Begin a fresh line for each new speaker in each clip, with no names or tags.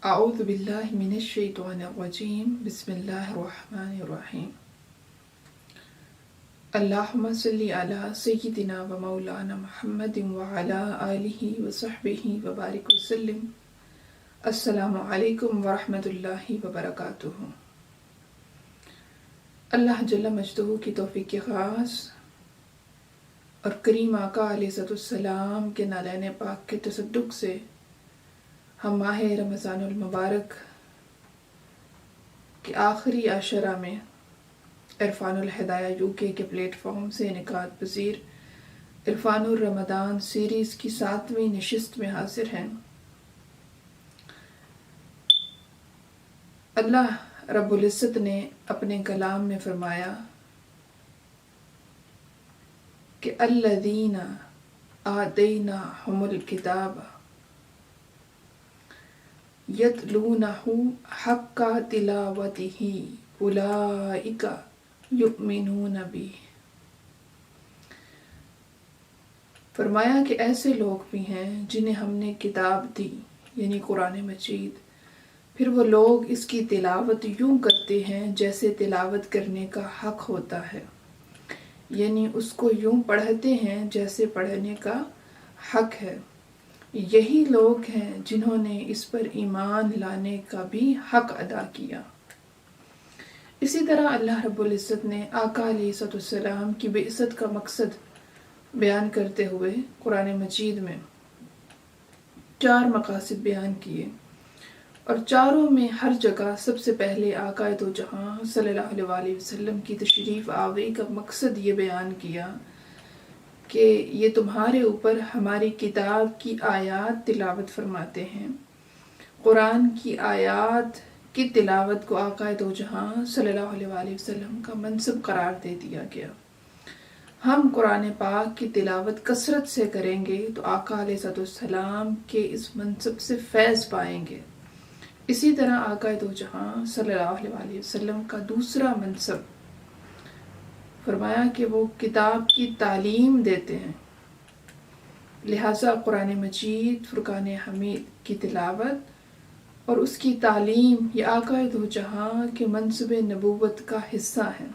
أعوذ بالله من الشيطان الرجيم بسم الله الرحمن الرحيم اللهم صل على سيدنا ومولانا محمد وعلى آله وصحبه وبارك وسلم السلام علیکم ورحمۃ اللہ وبرکاتہ۔ اللہ جل مجدہ کی توفیق خاص اور کریم آقا علیہ السلام کے نالین پاک کے تصدق سے ہم ماہ رمضان المبارک کے آخری عشرہ میں عرفان الہدایہ UK کے پلیٹ فارم سے انعقاد پذیر عرفان الرمضان سیریز کی 7ویں نشست میں حاضر ہیں۔ اللہ رب العزت نے اپنے کلام میں فرمایا کہ الذین آتیناہم الکتاب یتلونہ حق تلاوتہ اولئک یؤمنون بہ۔ فرمایا کہ ایسے لوگ بھی ہیں جنہیں ہم نے کتاب دی یعنی قرآن مجید، پھر وہ لوگ اس کی تلاوت یوں کرتے ہیں جیسے تلاوت کرنے کا حق ہوتا ہے، یعنی اس کو یوں پڑھتے ہیں جیسے پڑھنے کا حق ہے۔ یہی لوگ ہیں جنہوں نے اس پر ایمان لانے کا بھی حق ادا کیا۔ اسی طرح اللہ رب العزت نے آقا علیہ السلام کی بعثت کا مقصد بیان کرتے ہوئے قرآن مجید میں 4 مقاصد بیان کیے، اور چاروں میں ہر جگہ سب سے پہلے آقا دو جہاں صلی اللہ علیہ وسلم کی تشریف آوری کا مقصد یہ بیان کیا کہ یہ تمہارے اوپر ہماری کتاب کی آیات تلاوت فرماتے ہیں۔ قرآن کی آیات کی تلاوت کو آقا دو جہاں صلی اللہ علیہ وسلم کا منصب قرار دے دیا گیا۔ ہم قرآن پاک کی تلاوت کثرت سے کریں گے تو آقا علیہ السلام کے اس منصب سے فیض پائیں گے۔ اسی طرح آقا دو جہاں صلی اللہ علیہ وسلم کا دوسرا منصب فرمایا کہ وہ کتاب کی تعلیم دیتے ہیں، لہٰذا قرآن مجید فرقان حمید کی تلاوت اور اس کی تعلیم یہ آقا دو جہاں کے منصب نبوت کا حصہ ہے۔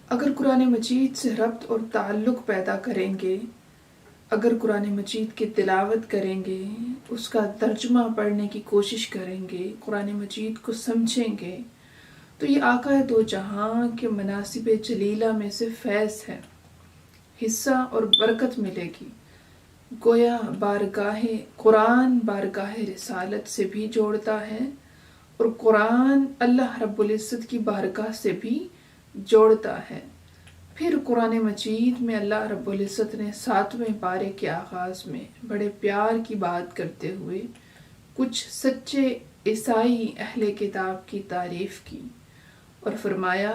اگر قرآن مجید سے ربط اور تعلق پیدا کریں گے، اگر قرآن مجید کی تلاوت کریں گے، اس کا ترجمہ پڑھنے کی کوشش کریں گے، قرآن مجید کو سمجھیں گے، تو یہ آقا دو جہاں کے مناصب جلیلہ میں سے فیض ہے، حصہ اور برکت ملے گی۔ گویا قرآن بارگاہ رسالت سے بھی جوڑتا ہے اور قرآن اللہ رب العزت کی بارگاہ سے بھی جوڑتا ہے۔ پھر قرآن مجید میں اللہ رب العزت نے 7ویں پارے کے آغاز میں بڑے پیار کی بات کرتے ہوئے کچھ سچے عیسائی اہل کتاب کی تعریف کی اور فرمایا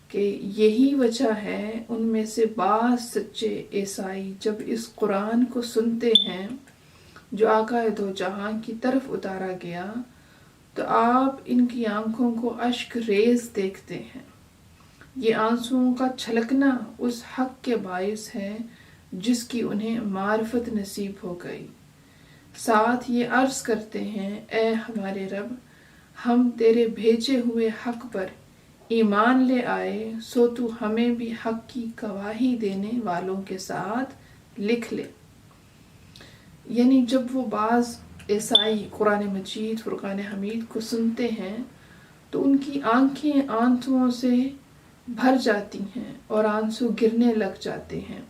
کہ یہی وجہ ہے ان میں سے بعض سچے عیسائی جب اس قرآن کو سنتے ہیں جو آقا دو جہاں کی طرف اتارا گیا تو آپ ان کی آنکھوں کو اشک ریز دیکھتے ہیں۔ یہ آنسوؤں کا چھلکنا اس حق کے باعث ہے جس کی انہیں معرفت نصیب ہو گئی۔ ساتھ یہ عرض کرتے ہیں، اے ہمارے رب، ہم تیرے بھیجے ہوئے حق پر ایمان لے آئے، سو تو ہمیں بھی حق کی گواہی دینے والوں کے ساتھ لکھ لے۔ یعنی جب وہ بعض عیسائی قرآن مجید فرقان حمید کو سنتے ہیں تو ان کی آنکھیں آنسوؤں سے بھر جاتی ہیں اور آنسو گرنے لگ جاتے ہیں۔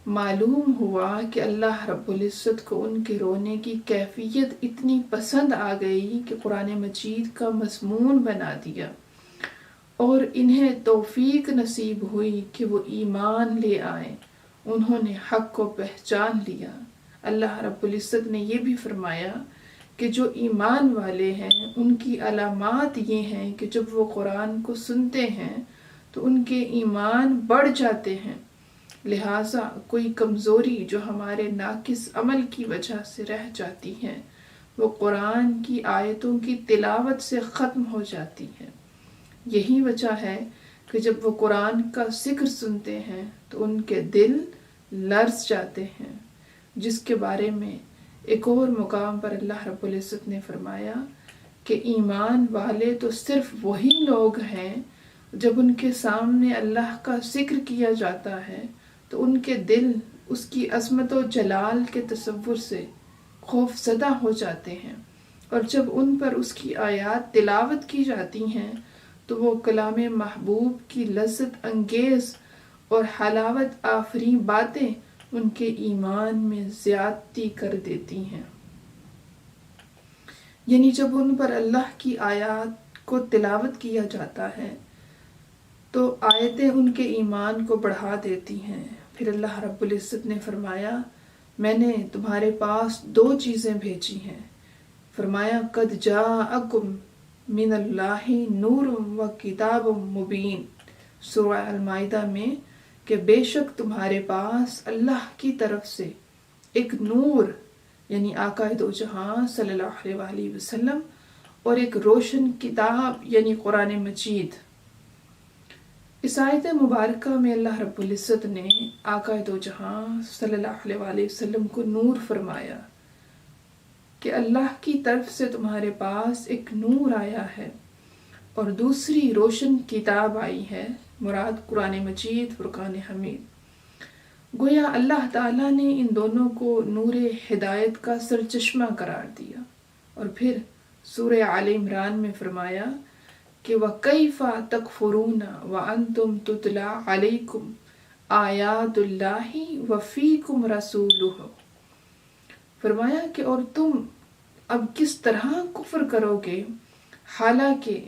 معلوم ہوا کہ اللہ رب العزت کو ان کے رونے کی کیفیت اتنی پسند آ گئی کہ قرآن مجید کا مضمون بنا دیا اور انہیں توفیق نصیب ہوئی کہ وہ ایمان لے آئیں، انہوں نے حق کو پہچان لیا۔ اللہ رب العزت نے یہ بھی فرمایا کہ جو ایمان والے ہیں ان کی علامات یہ ہیں کہ جب وہ قرآن کو سنتے ہیں تو ان کے ایمان بڑھ جاتے ہیں، لہٰذا کوئی کمزوری جو ہمارے ناقص عمل کی وجہ سے رہ جاتی ہے وہ قرآن کی آیتوں کی تلاوت سے ختم ہو جاتی ہے۔ یہی وجہ ہے کہ جب وہ قرآن کا ذکر سنتے ہیں تو ان کے دل لرز جاتے ہیں، جس کے بارے میں ایک اور مقام پر اللہ رب العزت نے فرمایا کہ ایمان والے تو صرف وہی لوگ ہیں جب ان کے سامنے اللہ کا ذکر کیا جاتا ہے تو ان کے دل اس کی عظمت و جلال کے تصور سے خوف زدہ ہو جاتے ہیں، اور جب ان پر اس کی آیات تلاوت کی جاتی ہیں تو وہ کلام محبوب کی لذت انگیز اور حلاوت آفریں باتیں ان کے ایمان میں زیادتی کر دیتی ہیں۔ یعنی جب ان پر اللہ کی آیات کو تلاوت کیا جاتا ہے تو آیتیں ان کے ایمان کو بڑھا دیتی ہیں۔ پھر اللہ رب العزت نے فرمایا میں نے تمہارے پاس 2 چیزیں بھیجی ہیں، فرمایا قد جاءکم من اللہ نور و کتاب مبین، سورہ المائدہ میں، کہ بے شک تمہارے پاس اللہ کی طرف سے ایک نور یعنی آقا دو جہاں صلی اللہ علیہ وآلہ وسلم اور ایک روشن کتاب یعنی قرآن مجید۔ اس آیت مبارکہ میں اللہ رب العزت نے آقا دو جہاں صلی اللہ علیہ وآلہ وسلم کو نور فرمایا کہ اللہ کی طرف سے تمہارے پاس ایک نور آیا ہے اور دوسری روشن کتاب آئی ہے، مراد قرآن مجید، فرقان حمید۔ گویا اللہ تعالیٰ نے ان دونوں کو نور ہدایت کا سرچشمہ قرار دیا، اور پھر سورہ آل عمران میں فرمایا کہ وَكَيْفَ تَكْفُرُونَ وَأَنْتُمْ تُتْلَى عَلَيْكُمْ آیات اللہ وَفِيكُمْ رَسُولُهُ، فرمایا کہ اور تم اب کس طرح کفر کرو گے حالانکہ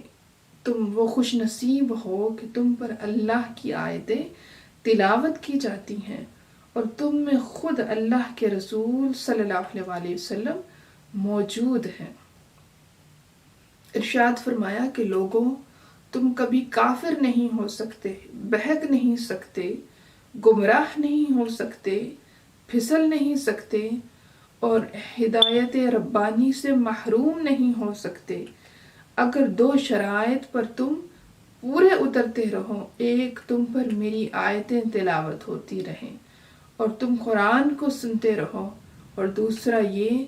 تم وہ خوش نصیب ہو کہ تم پر اللہ کی آیتیں تلاوت کی جاتی ہیں اور تم میں خود اللہ کے رسول صلی اللہ علیہ وآلہ وسلم موجود ہیں۔ ارشاد فرمایا کہ لوگوں تم کبھی کافر نہیں ہو سکتے، بہک نہیں سکتے، گمراہ نہیں ہو سکتے، پھسل نہیں سکتے اور ہدایت ربانی سے محروم نہیں ہو سکتے اگر 2 شرائط پر تم پورے اترتے رہو، ایک تم پر میری آیتیں تلاوت ہوتی رہیں اور تم قرآن کو سنتے رہو، اور دوسرا یہ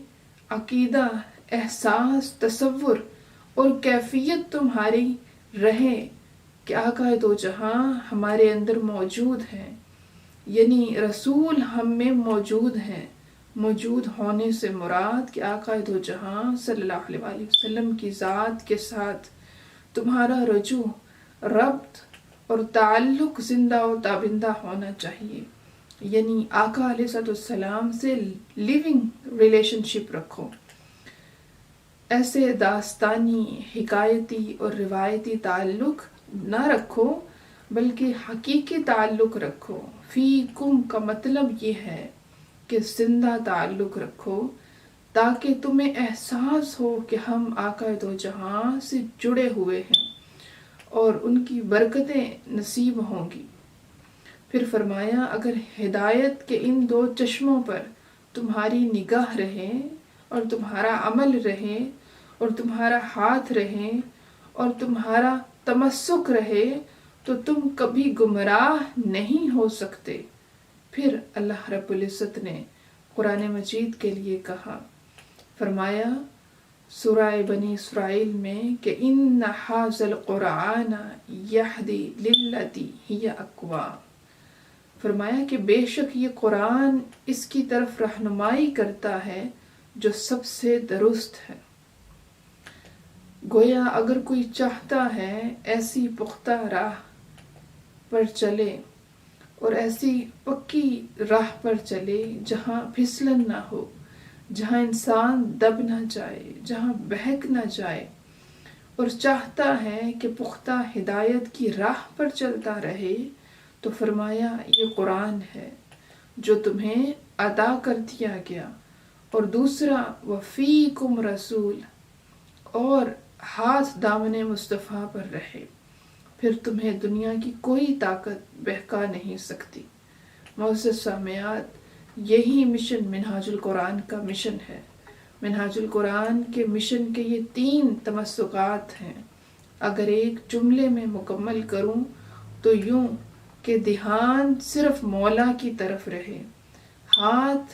عقیدہ، احساس، تصور اور کیفیت تمہاری رہے کہ آقا دو جہاں ہمارے اندر موجود ہیں، یعنی رسول ہم میں موجود ہیں۔ موجود ہونے سے مراد کہ آقا دو جہاں صلی اللہ علیہ وآلہ وسلم کی ذات کے ساتھ تمہارا رجوع، ربط اور تعلق زندہ و تابندہ ہونا چاہیے، یعنی آقا علیہ السلام سے لیونگ ریلیشن شپ رکھو۔ ایسے داستانی، حکایتی اور روایتی تعلق نہ رکھو بلکہ حقیقی تعلق رکھو۔ فیکم کا مطلب یہ ہے کہ زندہ تعلق رکھو تاکہ تمہیں احساس ہو کہ ہم آقا دو جہاں سے جڑے ہوئے ہیں اور ان کی برکتیں نصیب ہوں گی۔ پھر فرمایا اگر ہدایت کے ان 2 چشموں پر تمہاری نگاہ رہے اور تمہارا عمل رہے اور تمہارا ہاتھ رہے اور تمہارا تمسک رہے تو تم کبھی گمراہ نہیں ہو سکتے۔ پھر اللہ رب العزت نے قرآن مجید کے لیے کہا، فرمایا سورہ بنی اسرائیل میں کہ ان ھذا القرآن یہدی للتی ہی اقوام، فرمایا کہ بے شک یہ قرآن اس کی طرف رہنمائی کرتا ہے جو سب سے درست ہے۔ گویا اگر کوئی چاہتا ہے ایسی پختہ راہ پر چلے اور ایسی پکی راہ پر چلے جہاں پھسلن نہ ہو، جہاں انسان دب نہ جائے، جہاں بہک نہ جائے، اور چاہتا ہے کہ پختہ ہدایت کی راہ پر چلتا رہے، تو فرمایا یہ قرآن ہے جو تمہیں عطا کر دیا گیا، اور دوسرا وفیکم رسول، اور ہاتھ دامن مصطفیٰ پر رہے، پھر تمہیں دنیا کی کوئی طاقت بہکا نہیں سکتی۔ معزز سامعات، یہی مشن منہاج القرآن کا مشن ہے۔ منہاج القرآن کے مشن کے یہ 3 تمسکات ہیں۔ اگر ایک جملے میں مکمل کروں تو یوں کہ دھیان صرف مولا کی طرف رہے، ہاتھ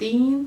3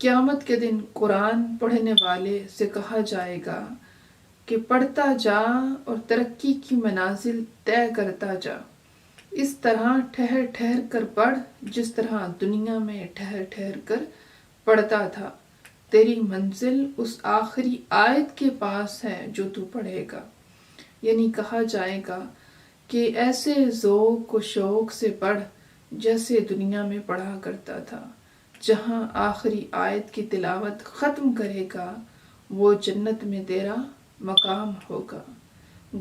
قیامت کے دن قرآن پڑھنے والے سے کہا جائے گا کہ پڑھتا جا اور ترقی کی منازل طے کرتا جا، اس طرح ٹھہر ٹھہر کر پڑھ جس طرح دنیا میں ٹھہر ٹھہر کر پڑھتا تھا، تیری منزل اس آخری آیت کے پاس ہے جو تو پڑھے گا۔ یعنی کہا جائے گا کہ ایسے ذوق و شوق سے پڑھ جیسے دنیا میں پڑھا کرتا تھا، جہاں آخری آیت کی تلاوت ختم کرے گا وہ جنت میں تیرا مقام ہوگا۔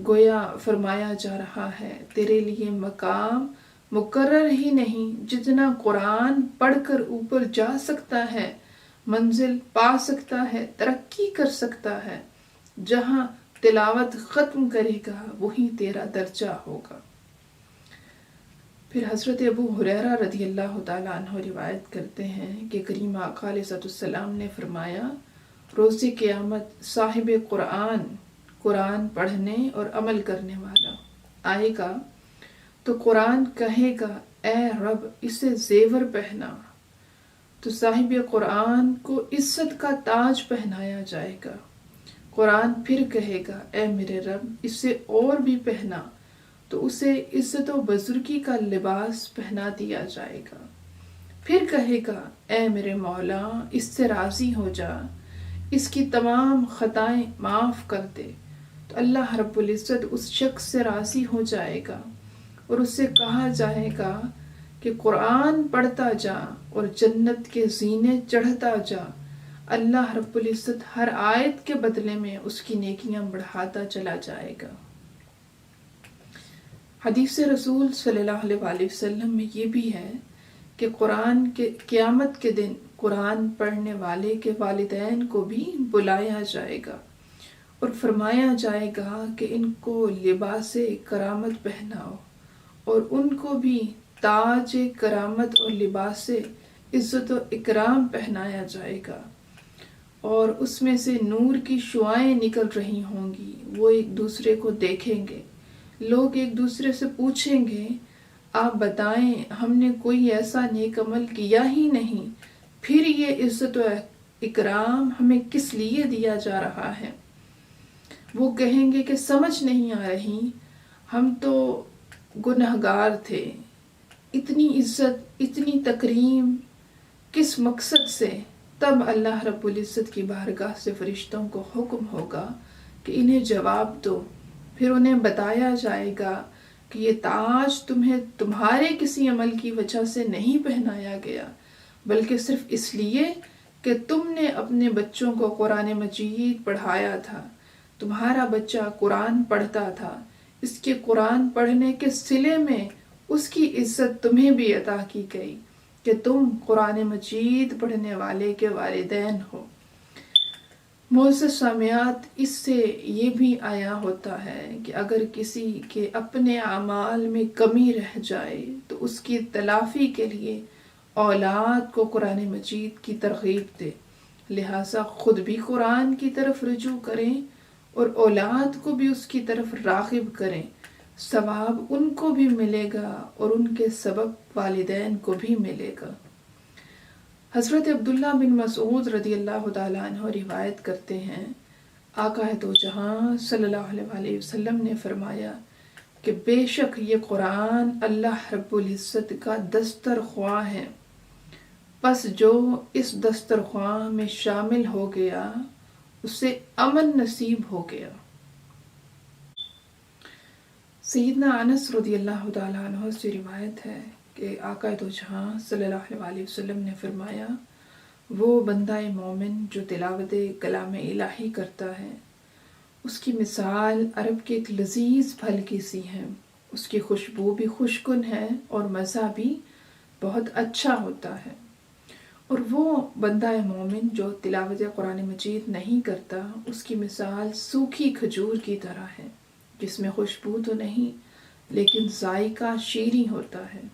گویا فرمایا جا رہا ہے تیرے لیے مقام مقرر ہی نہیں، جتنا قرآن پڑھ کر اوپر جا سکتا ہے، منزل پا سکتا ہے، ترقی کر سکتا ہے، جہاں تلاوت ختم کرے گا وہی تیرا درجہ ہوگا۔ پھر حضرت ابو ہریرہ رضی اللہ تعالیٰ عنہ روایت کرتے ہیں کہ کریم آقا علیہ السلام نے فرمایا، روز قیامت صاحب قرآن پڑھنے اور عمل کرنے والا آئے گا تو قرآن کہے گا اے رب اسے زیور پہنا، تو صاحب قرآن کو عزت کا تاج پہنایا جائے گا۔ قرآن پھر کہے گا اے میرے رب اسے اور بھی پہنا، تو اسے عزت و بزرگی کا لباس پہنا دیا جائے گا۔ پھر کہے گا اے میرے مولا اس سے راضی ہو جا، اس کی تمام خطائیں معاف کر دے، تو اللہ رب العزت اس شخص سے راضی ہو جائے گا اور اس سے کہا جائے گا کہ قرآن پڑھتا جا اور جنت کے زینے چڑھتا جا، اللہ رب العزت ہر آیت کے بدلے میں اس کی نیکیاں بڑھاتا چلا جائے گا۔ حدیث رسول صلی اللہ علیہ وسلم میں یہ بھی ہے کہ قیامت کے دن قرآن پڑھنے والے کے والدین کو بھی بلایا جائے گا اور فرمایا جائے گا کہ ان کو لباس کرامت پہناؤ، اور ان کو بھی تاج کرامت اور لباس عزت و اکرام پہنایا جائے گا، اور اس میں سے نور کی شعائیں نکل رہی ہوں گی، وہ ایک دوسرے کو دیکھیں گے، لوگ ایک دوسرے سے پوچھیں گے آپ بتائیں ہم نے کوئی ایسا نیک عمل کیا ہی نہیں، پھر یہ عزت و اکرام ہمیں کس لیے دیا جا رہا ہے؟ وہ کہیں گے کہ سمجھ نہیں آ رہی، ہم تو گنہگار تھے، اتنی عزت اتنی تکریم کس مقصد سے؟ تب اللہ رب العزت کی بارگاہ سے فرشتوں کو حکم ہوگا کہ انہیں جواب دو۔ پھر انہیں بتایا جائے گا کہ یہ تاج تمہیں تمہارے کسی عمل کی وجہ سے نہیں پہنایا گیا، بلکہ صرف اس لیے کہ تم نے اپنے بچوں کو قرآن مجید پڑھایا تھا، تمہارا بچہ قرآن پڑھتا تھا، اس کے قرآن پڑھنے کے صلے میں اس کی عزت تمہیں بھی عطا کی گئی کہ تم قرآن مجید پڑھنے والے کے والدین ہو۔ معزز سامعات، اس سے یہ بھی آیا ہوتا ہے کہ اگر کسی کے اپنے اعمال میں کمی رہ جائے تو اس کی تلافی کے لیے اولاد کو قرآن مجید کی ترغیب دے، لہٰذا خود بھی قرآن کی طرف رجوع کریں اور اولاد کو بھی اس کی طرف راغب کریں، ثواب ان کو بھی ملے گا اور ان کے سبب والدین کو بھی ملے گا۔ حضرت عبداللہ بن مسعود رضی اللہ تعالیٰ عنہ روایت کرتے ہیں آقا دو جہاں صلی اللہ علیہ وسلم نے فرمایا کہ بے شک یہ قرآن اللہ رب العزت کا دسترخواں ہے، پس جو اس دسترخواں میں شامل ہو گیا اسے امن نصیب ہو گیا۔ سیدنا انس رضی اللہ تعالیٰ عنہ سے روایت ہے کہ آقا دو جہاں صلی اللہ علیہ وسلم نے فرمایا، وہ بندہ مومن جو تلاوت کلام الہی کرتا ہے، اس کی مثال عرب کے ایک لذیذ پھل کی سی ہے، اس کی خوشبو بھی خوشگن ہے اور مزہ بھی بہت اچھا ہوتا ہے، اور وہ بندہ مومن جو تلاوت قرآن مجید نہیں کرتا، اس کی مثال سوکھی کھجور کی طرح ہے، جس میں خوشبو تو نہیں لیکن ذائقہ شیریں ہوتا ہے۔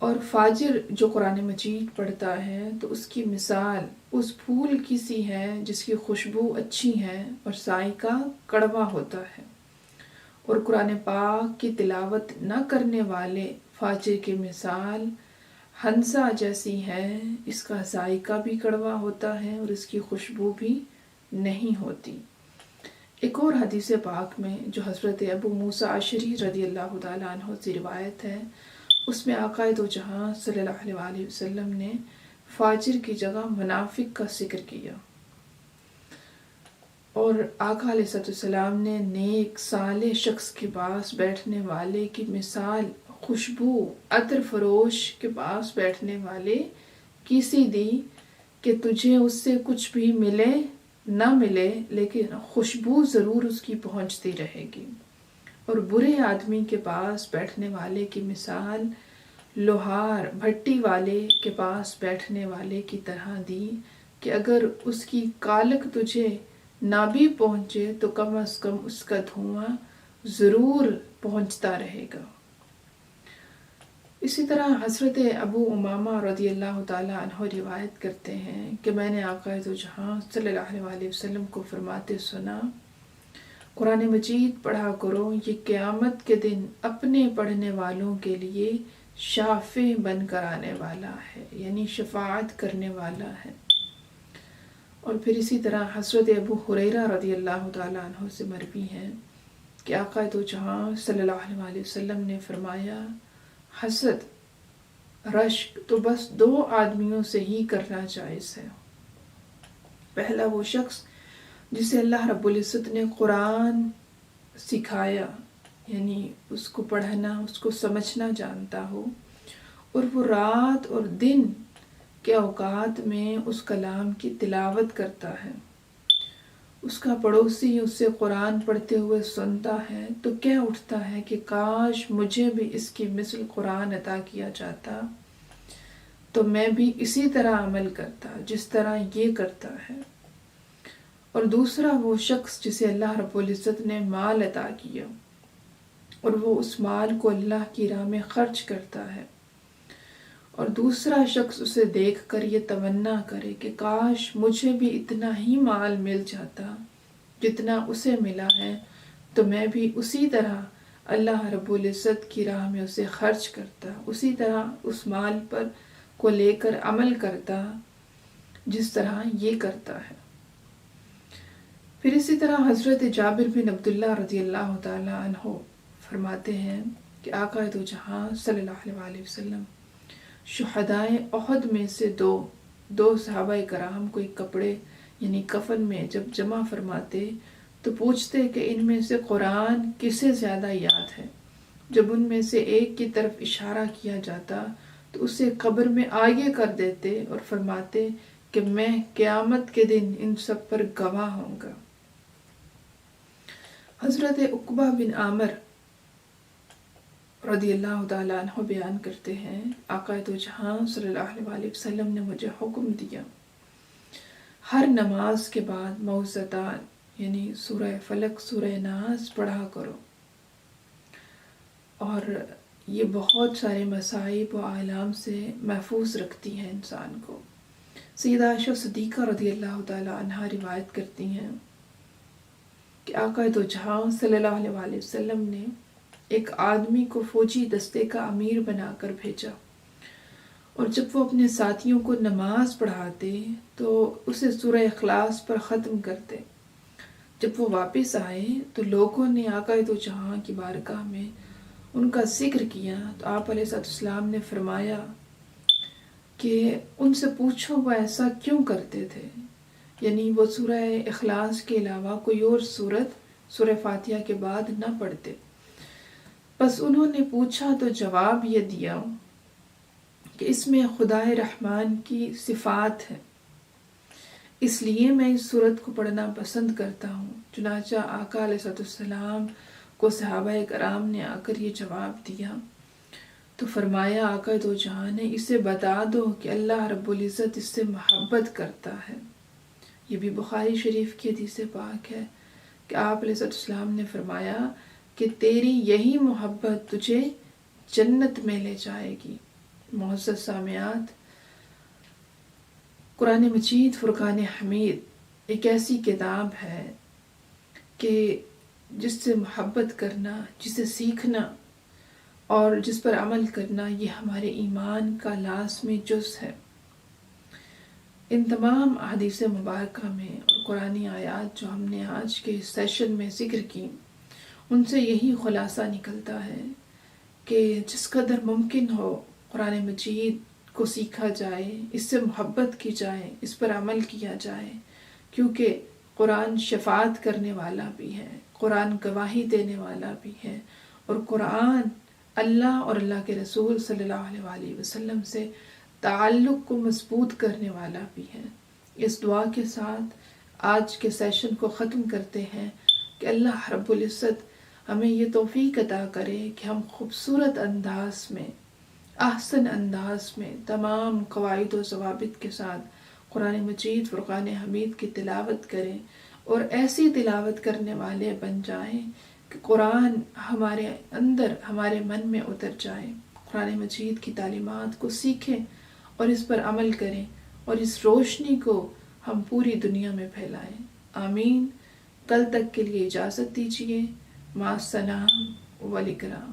اور فاجر جو قرآن مجید پڑھتا ہے تو اس کی مثال اس پھول کی سی ہے جس کی خوشبو اچھی ہے اور ذائقہ کڑوا ہوتا ہے، اور قرآن پاک کی تلاوت نہ کرنے والے فاجر کی مثال ہنسا جیسی ہے، اس کا ذائقہ بھی کڑوا ہوتا ہے اور اس کی خوشبو بھی نہیں ہوتی۔ ایک اور حدیث پاک میں جو حضرت ابو موسیٰ اشعری رضی اللہ تعالیٰ عنہ سے روایت ہے، اس میں آقا دو جہاں صلی اللہ علیہ وسلم نے فاجر کی جگہ منافق کا ذکر کیا، اور آقا علیہ السلام نے نیک صالح شخص کے پاس بیٹھنے والے کی مثال خوشبو عطر فروش کے پاس بیٹھنے والے کی سی دی کہ تجھے اس سے کچھ بھی ملے نہ ملے لیکن خوشبو ضرور اس کی پہنچتی رہے گی، اور برے آدمی کے پاس بیٹھنے والے کی مثال لوہار بھٹی والے کے پاس بیٹھنے والے کی طرح دی کہ اگر اس کی کالک تجھے نہ بھی پہنچے تو کم از کم اس کا دھواں ضرور پہنچتا رہے گا۔ اسی طرح حضرت ابو امامہ رضی اللہ تعالیٰ عنہ روایت کرتے ہیں کہ میں نے آقا دو جہاں صلی اللہ علیہ وسلم کو فرماتے سنا، قرآن مجید پڑھا کرو، یہ قیامت کے دن اپنے پڑھنے والوں کے لیے شافع بن کر آنے والا ہے، یعنی شفاعت کرنے والا ہے۔ اور پھر اسی طرح حضرت ابو ہریرہ رضی اللہ تعالیٰ عنہ سے مروی ہے کہ آقا دو جہاں صلی اللہ علیہ وسلم نے فرمایا، حسد رشک تو بس دو آدمیوں سے ہی کرنا جائز ہے۔ پہلا وہ شخص جسے اللہ رب العزت نے قرآن سکھایا، یعنی اس کو پڑھنا، اس کو سمجھنا جانتا ہو، اور وہ رات اور دن کے اوقات میں اس کلام کی تلاوت کرتا ہے، اس کا پڑوسی اس سے قرآن پڑھتے ہوئے سنتا ہے تو کہہ اٹھتا ہے کہ کاش مجھے بھی اس کی مثل قرآن عطا کیا جاتا تو میں بھی اسی طرح عمل کرتا جس طرح یہ کرتا ہے۔ اور دوسرا وہ شخص جسے اللہ رب العزت نے مال عطا کیا اور وہ اس مال کو اللہ کی راہ میں خرچ کرتا ہے، اور دوسرا شخص اسے دیکھ کر یہ تمنا کرے کہ کاش مجھے بھی اتنا ہی مال مل جاتا جتنا اسے ملا ہے تو میں بھی اسی طرح اللہ رب العزت کی راہ میں اسے خرچ کرتا، اسی طرح اس مال پر کو لے کر عمل کرتا جس طرح یہ کرتا ہے۔ پھر اسی طرح حضرت جابر بن عبداللہ رضی اللہ تعالیٰ عنہ فرماتے ہیں کہ آقا دو جہاں صلی اللہ علیہ وسلم شہدائے احد میں سے دو صحابہ کرام کو ایک کپڑے یعنی کفن میں جب جمع فرماتے تو پوچھتے کہ ان میں سے قرآن کسے زیادہ یاد ہے۔ جب ان میں سے ایک کی طرف اشارہ کیا جاتا تو اسے قبر میں آگے کر دیتے اور فرماتے کہ میں قیامت کے دن ان سب پر گواہ ہوں گا۔ حضرت عقبہ بن عامر رضی اللہ تعالیٰ عنہ بیان کرتے ہیں، آقا دو جہاں صلی اللہ علیہ وسلم نے مجھے حکم دیا ہر نماز کے بعد معوذتان یعنی سورہ فلق سورہ ناس پڑھا کرو، اور یہ بہت سارے مصائب و آلام سے محفوظ رکھتی ہیں انسان کو۔ سیدہ عائشہ صدیقہ رضی اللہ تعالیٰ عنہ روایت کرتی ہیں کہ آقا دو جہاں صلی اللہ علیہ وسلم نے ایک آدمی کو فوجی دستے کا امیر بنا کر بھیجا، اور جب وہ اپنے ساتھیوں کو نماز پڑھاتے تو اسے سورہ اخلاص پر ختم کرتے۔ جب وہ واپس آئے تو لوگوں نے آقا دو جہاں کی بارگاہ میں ان کا ذکر کیا تو آپ علیہ السلام نے فرمایا کہ ان سے پوچھو وہ ایسا کیوں کرتے تھے، یعنی وہ سورہ اخلاص کے علاوہ کوئی اور سورت سورہ فاتحہ کے بعد نہ پڑھتے۔ بس انہوں نے پوچھا تو جواب یہ دیا کہ اس میں خدائے رحمان کی صفات ہے، اس لیے میں اس سورت کو پڑھنا پسند کرتا ہوں۔ چنانچہ آقا علیہ السلام کو صحابہ کرام نے آ کر یہ جواب دیا تو فرمایا آقا دو جہاں نے اسے بتا دو کہ اللہ رب العزت اس سے محبت کرتا ہے۔ یہ بھی بخاری شریف کی حدیث پاک ہے کہ آپ علیہ السلام نے فرمایا کہ تیری یہی محبت تجھے جنت میں لے جائے گی۔ معزز سامعات، قرآن مجید فرقان حمید ایک ایسی کتاب ہے کہ جس سے محبت کرنا، جسے سیکھنا اور جس پر عمل کرنا یہ ہمارے ایمان کا لازمی جز ہے۔ ان تمام احادیث مبارکہ میں اور قرآنی آیات جو ہم نے آج کے سیشن میں ذکر کی، ان سے یہی خلاصہ نکلتا ہے کہ جس قدر ممکن ہو قرآن مجید کو سیکھا جائے، اس سے محبت کی جائے، اس پر عمل کیا جائے، کیونکہ قرآن شفاعت کرنے والا بھی ہے، قرآن گواہی دینے والا بھی ہے، اور قرآن اللہ اور اللہ کے رسول صلی اللہ علیہ وآلہ وسلم سے تعلق کو مضبوط کرنے والا بھی ہے۔ اس دعا کے ساتھ آج کے سیشن کو ختم کرتے ہیں کہ اللہ رب العزت ہمیں یہ توفیق عطا کرے کہ ہم خوبصورت انداز میں، احسن انداز میں تمام قواعد و ضوابط کے ساتھ قرآن مجید فرقان حمید کی تلاوت کریں، اور ایسی تلاوت کرنے والے بن جائیں کہ قرآن ہمارے اندر، ہمارے من میں اتر جائے، قرآن مجید کی تعلیمات کو سیکھیں اور اس پر عمل کریں، اور اس روشنی کو ہم پوری دنیا میں پھیلائیں۔ آمین۔ کل تک کے لیے اجازت دیجیے۔ مع السلام والاکرام۔